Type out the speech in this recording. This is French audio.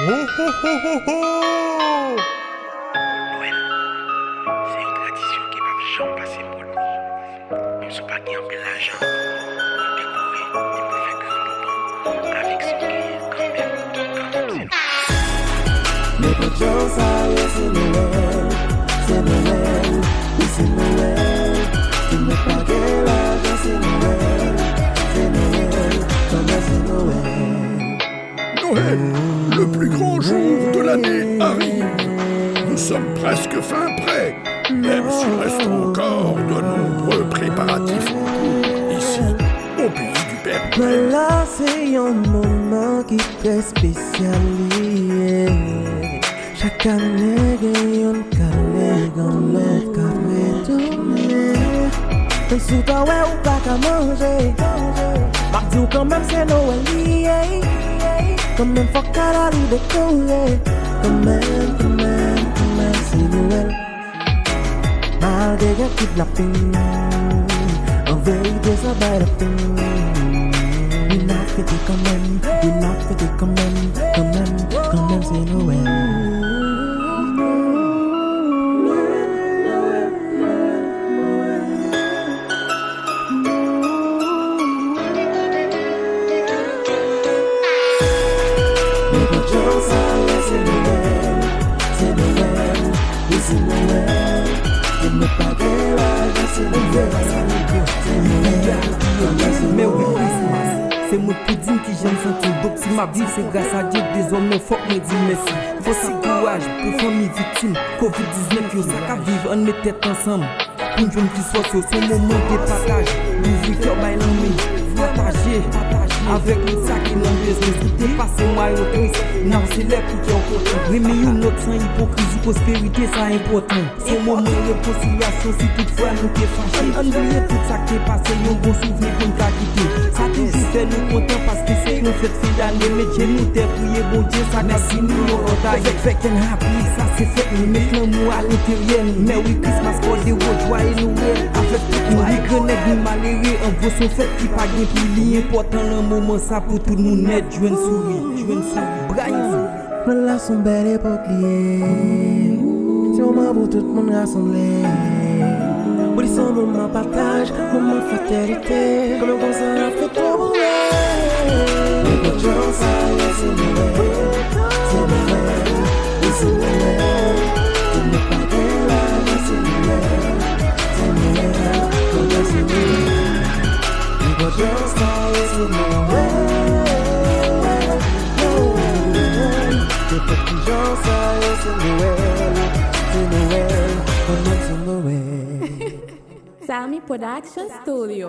Noël, c'est une tradition qui m'a jamais passé pour nous. Même si pas gain de l'argent, on découvre, il me fait grand papa avec son gain quand même c'est nous. Mais pour Joe, ça y est, c'est Noël, oui c'est Noël. Tu me pas gain l'argent, c'est Noël, quand même c'est Noël. Noël, le plus grand jour de l'année arrive. Nous sommes presque fin prêts, même s'il reste encore de nombreux préparatifs en cours ici, au pays du Père Noël. Là, c'est un moment qui est spécial. Chaque année, il y a un calé dans le café tourné. Même si tu as ou pas qu'à manger, mardi ou quand même c'est Noël. Quand même, faut qu'à la rue de courir. Quand même, c'est Noël. Malgré qu'il y a kidnapping, en vérité, ça va être ping. We not fêter quand même, c'est Noël. Mais oui, Christmas, c'est moi qui dis qui j'aime sentir. Donc si ma vie c'est grâce à Dieu, désormais faut me dire merci. Faut si courage pour famille victime Covid-19, yo ça qu'à vivre, on met tête ensemble. Pour une jeune qui soit sur son moment de partage. Ouvrir cœur by l'ami, partager avec nous ça qui n'en besoin. Tout est passé moi au triste, non c'est l'air pour qui on compte. Rémi ou notre sans hypocrisie, prospérité ça important. Son moment de réconciliation si toutefois nous t'es fâché. On oublie tout ça qui est passé, un bon souvenir qu'on t'a quitté. Ça toujours fait nous contents parce que c'est une fête fin d'année. Mais Dieu nous t'es prié, bon Dieu ça merci nous nous retaille. Fait qu'un happy, ça c'est fait, nous mettons l'amour à l'intérieur. Mais oui Christmas for the world, joyeux Noël. Avec tout nous rigolons, nous malheureux, un beau son fait qui pas gain pour lui important l'amour. Moment ça pour tout le monde net, je viens de sourire, Brian. Mais là, son belle époque liée. C'est un moment pour tout le monde rassemblé. Pour les son moment partage, moment fraternité. Comme un concert, fait trop brûler. Mais pour Joe, ça y est, c'est Noël. Oui, c'est Noël. Tu ne pas gain l'argent, c'est Noël. Comme ça, c'est Noël. Mais pour Joe, ça y est, c'est Noël. Les petits gens, ça y est, c'est Noël, c'est Noël. Sammy Production Studio.